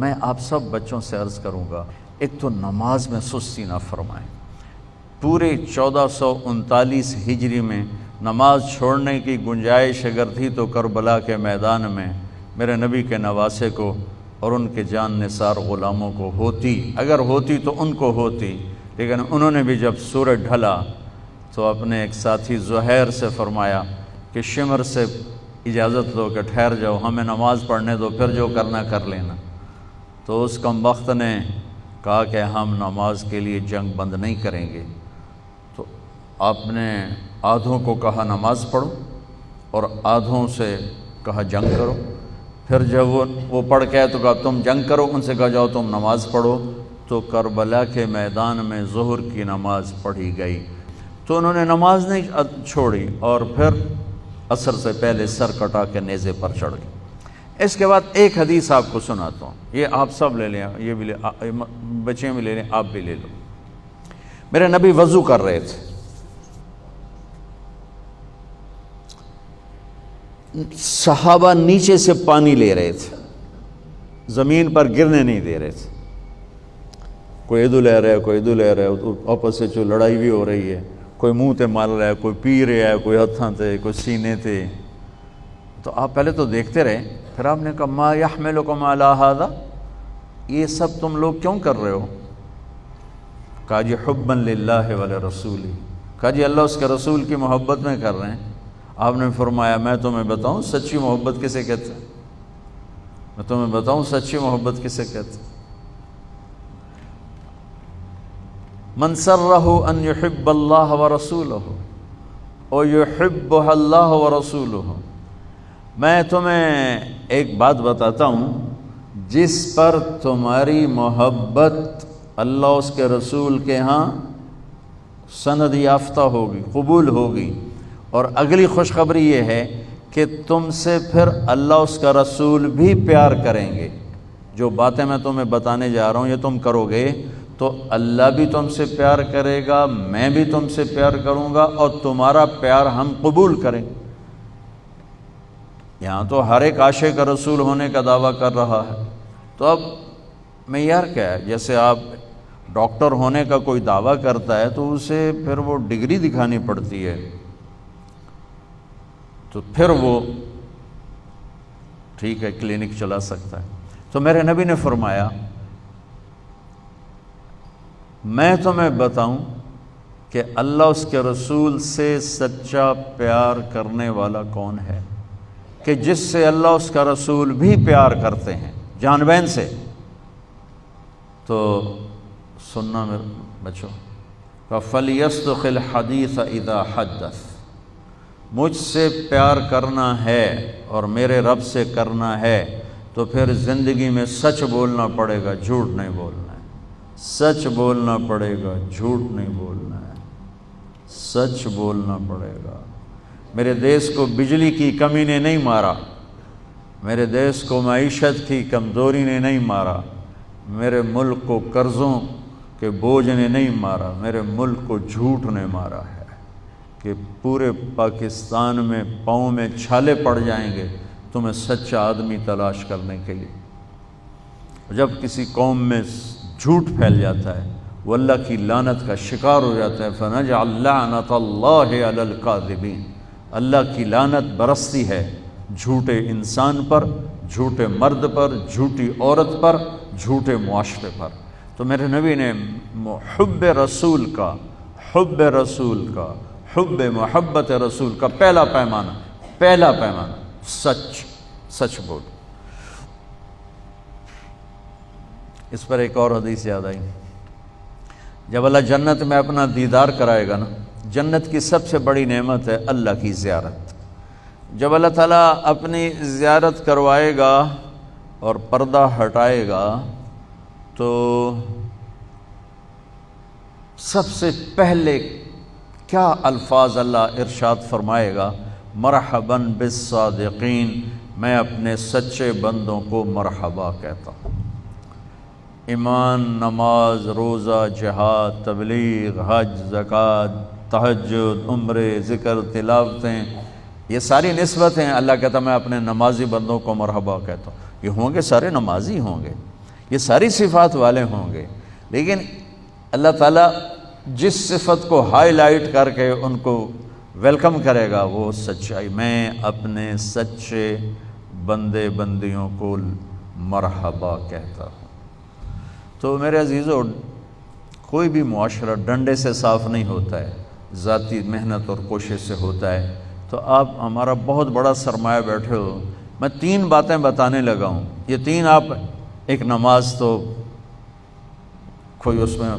میں آپ سب بچوں سے عرض کروں گا، ایک تو نماز میں سستی نہ فرمائیں۔ پورے 1439 ہجری میں نماز چھوڑنے کی گنجائش اگر تھی تو کربلا کے میدان میں میرے نبی کے نواسے کو اور ان کے جان نثار غلاموں کو ہوتی، اگر ہوتی تو ان کو ہوتی، لیکن انہوں نے بھی جب سورج ڈھلا تو اپنے ایک ساتھی زہیر سے فرمایا کہ شمر سے اجازت لو کہ ٹھہر جاؤ، ہمیں نماز پڑھنے دو، پھر جو کرنا کر لینا۔ تو اس کمبخت نے کہا کہ ہم نماز کے لیے جنگ بند نہیں کریں گے۔ تو آپ نے آدھوں کو کہا نماز پڑھو اور آدھوں سے کہا جنگ کرو۔ پھر جب وہ پڑھ کے تو کہا تم جنگ کرو، ان سے کہا جاؤ تم نماز پڑھو۔ تو کربلا کے میدان میں ظہر کی نماز پڑھی گئی۔ تو انہوں نے نماز نہیں چھوڑی اور پھر عصر سے پہلے سر کٹا کے نیزے پر چڑھ گئے۔ اس کے بعد ایک حدیث آپ کو سناتا ہوں، یہ آپ سب لے لیں، یہ بھی بچے بھی لے لیں، آپ بھی لے لو۔ میرے نبی وضو کر رہے تھے، صحابہ نیچے سے پانی لے رہے تھے، زمین پر گرنے نہیں دے رہے تھے۔ کوئی ادھر لے رہا ہے، کوئی ادھر لے رہا ہے، آپس سے جو لڑائی بھی ہو رہی ہے، کوئی منہ تے مار رہا ہے، کوئی پی رہا ہے، کوئی ہتھاں تے، کوئی سینے تے۔ تو آپ پہلے تو دیکھتے رہے، پھر آپ نے کہا ما یحملکم علی ھذا، یہ سب تم لوگ کیوں کر رہے ہو؟ کہا جی حبا للہ ولرسولہ، کہا جی اللہ اس کے رسول کی محبت میں کر رہے ہیں۔ آپ نے فرمایا میں تمہیں بتاؤں سچی محبت کسے کہتے ہیں؟ میں تمہیں بتاؤں سچی محبت کسے کہتے ہیں؟ من سرہ ان یحب اللہ ورسولہ ویحبہ اللہ ورسولہ۔ میں تمہیں ایک بات بتاتا ہوں، جس پر تمہاری محبت اللہ اس کے رسول کے ہاں سند یافتہ ہوگی، قبول ہوگی، اور اگلی خوشخبری یہ ہے کہ تم سے پھر اللہ اس کا رسول بھی پیار کریں گے۔ جو باتیں میں تمہیں بتانے جا رہا ہوں یہ تم کرو گے تو اللہ بھی تم سے پیار کرے گا، میں بھی تم سے پیار کروں گا، اور تمہارا پیار ہم قبول کریں گے۔ یہاں تو ہر ایک عاشق رسول ہونے کا دعویٰ کر رہا ہے، تو اب معیار کیا ہے؟ جیسے آپ ڈاکٹر ہونے کا کوئی دعویٰ کرتا ہے تو اسے پھر وہ ڈگری دکھانی پڑتی ہے، تو پھر وہ ٹھیک ہے کلینک چلا سکتا ہے۔ تو میرے نبی نے فرمایا میں تمہیں بتاؤں کہ اللہ اس کے رسول سے سچا پیار کرنے والا کون ہے، کہ جس سے اللہ اس کا رسول بھی پیار کرتے ہیں جان بین سے۔ تو سننا میرے بچوں، فَلْيَصْدُقِ الْحَدِيثَ إِذَا حَدَّثَ، مجھ سے پیار کرنا ہے اور میرے رب سے کرنا ہے تو پھر زندگی میں سچ بولنا پڑے گا، جھوٹ نہیں بولنا ہے۔ سچ بولنا پڑے گا، جھوٹ نہیں بولنا ہے، سچ بولنا پڑے گا۔ میرے دیس کو بجلی کی کمی نے نہیں مارا، میرے دیس کو معیشت کی کمزوری نے نہیں مارا، میرے ملک کو قرضوں کے بوجھ نے نہیں مارا، میرے ملک کو جھوٹ نے مارا ہے کہ پورے پاکستان میں پاؤں میں چھالے پڑ جائیں گے تمہیں سچا آدمی تلاش کرنے کے لیے۔ جب کسی قوم میں جھوٹ پھیل جاتا ہے وہ اللہ کی لعنت کا شکار ہو جاتا ہے، فَنَجْعَلْ لَعْنَةَ اللَّهِ عَلَى الْكَاذِبِينَ، اللہ کی لعنت برستی ہے جھوٹے انسان پر، جھوٹے مرد پر، جھوٹی عورت پر، جھوٹے معاشرے پر۔ تو میرے نبی نے حب رسول کا، حب رسول کا، حب محبت رسول کا پہلا پیمانہ سچ بول۔ اس پر ایک اور حدیث یاد آئی، جب اللہ جنت میں اپنا دیدار کرائے گا نا، جنت کی سب سے بڑی نعمت ہے اللہ کی زیارت۔ جب اللہ تعالیٰ اپنی زیارت کروائے گا اور پردہ ہٹائے گا تو سب سے پہلے کیا الفاظ اللہ ارشاد فرمائے گا؟ مرحباً بالصادقین، میں اپنے سچے بندوں کو مرحبا کہتا ہوں۔ ایمان، نماز، روزہ، جہاد، تبلیغ، حج، زکوٰۃ، تہجد، عمرے، ذکر، تلاوتیں، یہ ساری نسبتیں اللہ کہتا میں اپنے نمازی بندوں کو مرحبا کہتا ہوں۔ یہ ہوں گے سارے نمازی ہوں گے، یہ ساری صفات والے ہوں گے، لیکن اللہ تعالیٰ جس صفت کو ہائی لائٹ کر کے ان کو ویلکم کرے گا وہ سچائی۔ میں اپنے سچے بندے بندیوں کو مرحبا کہتا ہوں۔ تو میرے عزیزو، کوئی بھی معاشرہ ڈنڈے سے صاف نہیں ہوتا ہے، ذاتی محنت اور کوشش سے ہوتا ہے۔ تو آپ ہمارا بہت بڑا سرمایہ بیٹھے ہو، میں 3 باتیں بتانے لگا ہوں، یہ 3 آپ، ایک نماز تو کوئی اس میں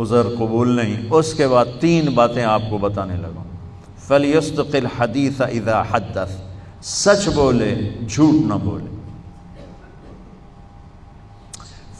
عذر قبول نہیں، اس کے بعد 3 باتیں آپ کو بتانے لگا ہوں۔ فَلْيَصْدِقِ الْحَدِيثَ إِذَا حَدَّثَ، سچ بولے جھوٹ نہ بولے۔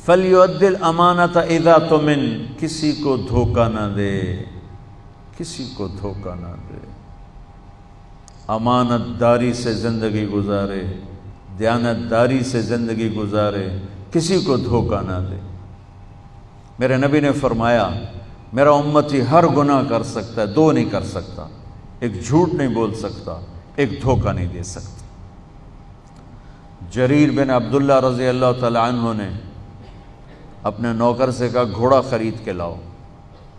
فَلْيُؤَدِّ الْأَمَانَةَ إِذَا تُؤْمِنَ، کسی کو دھوکہ نہ دے، کسی کو دھوکہ نہ دے، امانت داری سے زندگی گزارے، دیانت داری سے زندگی گزارے، کسی کو دھوکہ نہ دے۔ میرے نبی نے فرمایا میرا امتی ہر گناہ کر سکتا ہے، 2 نہیں کر سکتا، ایک جھوٹ نہیں بول سکتا، ایک دھوکہ نہیں دے سکتا۔ جریر بن عبداللہ رضی اللہ تعالیٰ عنہ نے اپنے نوکر سے کہا گھوڑا خرید کے لاؤ،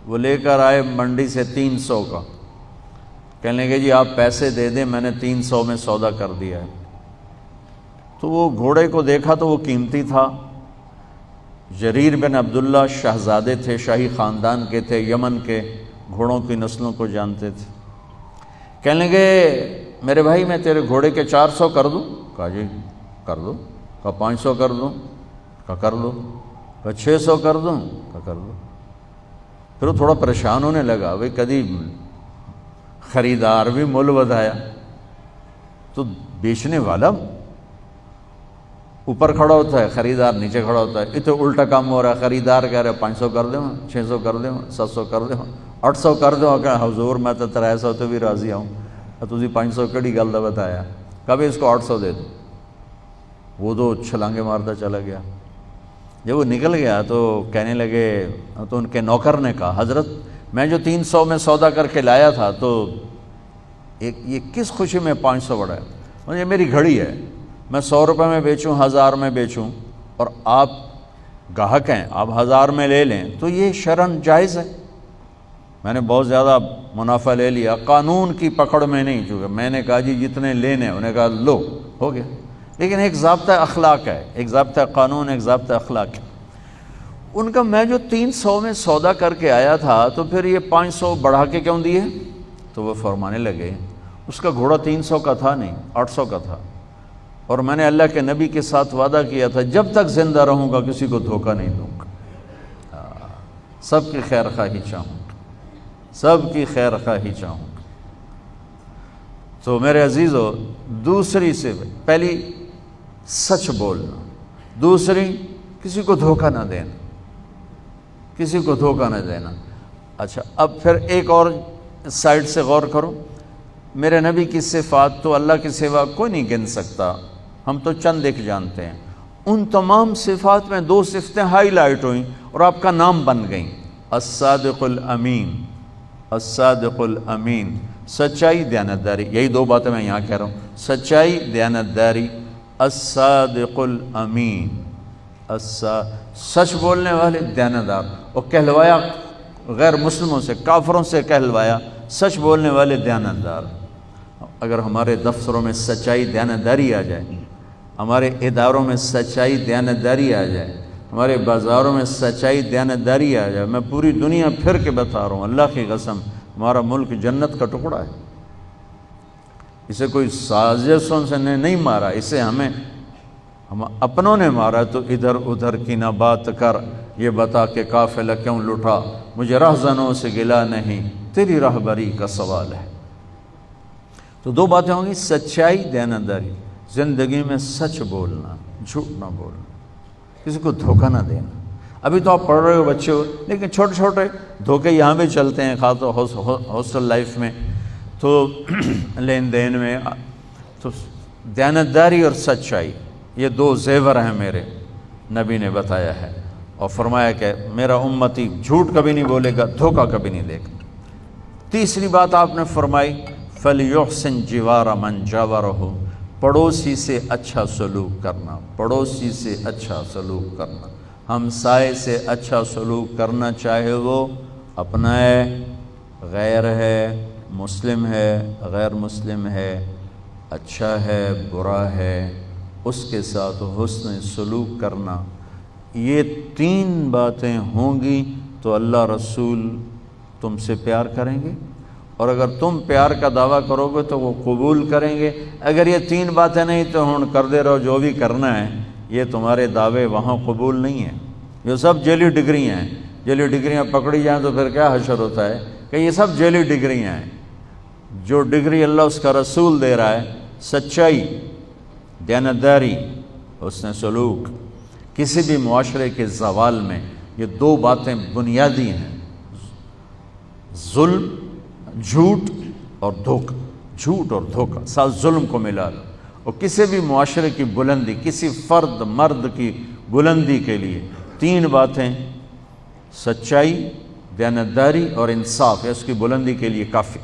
وہ لے کر آئے منڈی سے 300 کا، کہنے لگے جی آپ پیسے دے دیں، میں نے 300 میں سودا کر دیا ہے۔ تو وہ گھوڑے کو دیکھا تو وہ قیمتی تھا۔ جریر بن عبداللہ شہزادے تھے، شاہی خاندان کے تھے، یمن کے گھوڑوں کی نسلوں کو جانتے تھے۔ کہنے لگے میرے بھائی میں تیرے گھوڑے کے 400 کر دوں؟ کہا جی کر دو۔ کہا 500 کر دوں؟ کہا کر دو۔ کہا 600 کر دوں؟ کہا کر دو۔ پھر وہ تھوڑا پریشان ہونے لگا، بھئی کدی خریدار بھی مول ودایا، تو بیچنے والا اوپر کھڑا ہوتا ہے، خریدار نیچے کھڑا ہوتا ہے، یہ تو الٹا کام ہو رہا ہے۔ خریدار کہہ رہے 500 کر دیں، 600 کر دیں، 700 کر دیں، 800 کر دو۔ کہ حضور میں تو 300 تو بھی راضی ہوں، تسی 500 کڑی گل دا بتایا، کبھی اس کو 800 دے دو۔ وہ تو چھلانگے مارتا چلا گیا۔ جب وہ نکل گیا تو کہنے لگے، تو ان کے نوکر نے کہا حضرت میں جو 300 میں سودا کر کے لایا تھا تو یہ کس خوشی میں 500 بڑھا ہے؟ یہ میری گھڑی ہے، میں 100 روپے میں بیچوں، 1000 میں بیچوں، اور آپ گاہک ہیں، آپ 1000 میں لے لیں تو یہ شرعاً جائز ہے۔ میں نے بہت زیادہ منافع لے لیا، قانون کی پکڑ میں نہیں، چونکہ میں نے کہا جی جتنے لینے، انہوں نے کہا لو، ہو گیا۔ لیکن ایک ضابطہ اخلاق ہے، ایک ضابطہ قانون، ایک ضابطہ اخلاق ہے۔ ان کا میں جو 300 میں سودا کر کے آیا تھا تو پھر یہ 500 بڑھا کے کیوں دیے؟ تو وہ فرمانے لگے اس کا گھوڑا 300 کا تھا نہیں، 800 کا تھا، اور میں نے اللہ کے نبی کے ساتھ وعدہ کیا تھا جب تک زندہ رہوں گا کسی کو دھوکہ نہیں دوں گا، سب کی خیر خواہی چاہوں گا، سب کی خیر خواہی چاہوں گا۔ تو میرے عزیزو، دوسری سے پہلی سچ بولنا، دوسری کسی کو دھوکہ نہ دینا، کسی کو دھوکہ نہ دینا۔ اچھا اب پھر ایک اور سائڈ سے غور کرو، میرے نبی کی صفات تو اللہ کے سوا کوئی نہیں گن سکتا، ہم تو چند ایک جانتے ہیں۔ ان تمام صفات میں 2 صفتیں ہائی لائٹ ہوئیں اور آپ کا نام بن گئیں، الصادق الامین، الصادق الامین، سچائی، دیانتداری، یہی 2 باتیں میں یہاں کہہ رہا ہوں، سچائی، دیانتداری، الصادق الامین، سچ بولنے والے، دیانتدار، اور کہلوایا غیر مسلموں سے، کافروں سے کہلوایا سچ بولنے والے، دیانتدار۔ اگر ہمارے دفتروں میں سچائی، دیانتداری آ جائے، ہمارے اداروں میں سچائی، دیانتداری آ جائے، ہمارے بازاروں میں سچائی، دیانتداری آ جائے، میں پوری دنیا پھر کے بتا رہا ہوں، اللہ کی قسم ہمارا ملک جنت کا ٹکڑا ہے۔ اسے کوئی سازشوں سے نہیں مارا، اسے ہم اپنوں نے مارا۔ تو ادھر ادھر کی نہ بات کر، یہ بتا کہ قافلہ کیوں لٹا، مجھے رہزنوں سے گلا نہیں، تیری راہبری کا سوال ہے۔ تو 2 باتیں ہوں گی، سچائی، دیانتداری، زندگی میں سچ بولنا، جھوٹ نہ بولنا، کسی کو دھوکہ نہ دینا۔ ابھی تو آپ پڑھ رہے ہو بچے ہو، لیکن چھوٹے چھوٹے دھوکے یہاں بھی چلتے ہیں، خاص طور ہاسٹل لائف میں، تو لین دین میں۔ تو دیانتداری اور سچائی یہ 2 زیور ہیں میرے نبی نے بتایا ہے، اور فرمایا کہ میرا امتی جھوٹ کبھی نہیں بولے گا، دھوکہ کبھی نہیں دے گا۔ تیسری بات آپ نے فرمائی فَلْيُحْسِنْ جِوَارَ مَنْ جَاوَرَهُ، پڑوسی سے اچھا سلوک کرنا، پڑوسی سے اچھا سلوک کرنا، ہمسائے سے اچھا سلوک کرنا، چاہے وہ اپنا ہے، غیر ہے، مسلم ہے، غیر مسلم ہے، اچھا ہے، برا ہے، اس کے ساتھ حسن سلوک کرنا۔ یہ 3 باتیں ہوں گی تو اللہ رسول تم سے پیار کریں گے، اور اگر تم پیار کا دعویٰ کرو گے تو وہ قبول کریں گے۔ اگر یہ 3 باتیں نہیں تو ہن کر دے رہو جو بھی کرنا ہے، یہ تمہارے دعوے وہاں قبول نہیں ہیں۔ یہ سب جعلی ڈگریاں ہیں، جعلی ڈگریاں پکڑی جائیں تو پھر کیا حشر ہوتا ہے کہ یہ سب جعلی ڈگریاں ہیں۔ جو ڈگری اللہ اس کا رسول دے رہا ہے، سچائی، دیانتداری، حسن سلوک، کسی بھی معاشرے کے زوال میں یہ 2 باتیں بنیادی ہیں، ظلم، جھوٹ اور دھوکہ، جھوٹ اور دھوکہ، ساتھ ظلم کو ملا لو۔ اور کسی بھی معاشرے کی بلندی، کسی فرد مرد کی بلندی کے لیے 3 باتیں، سچائی، دیانتداری اور انصاف، اس کی بلندی کے لیے کافی۔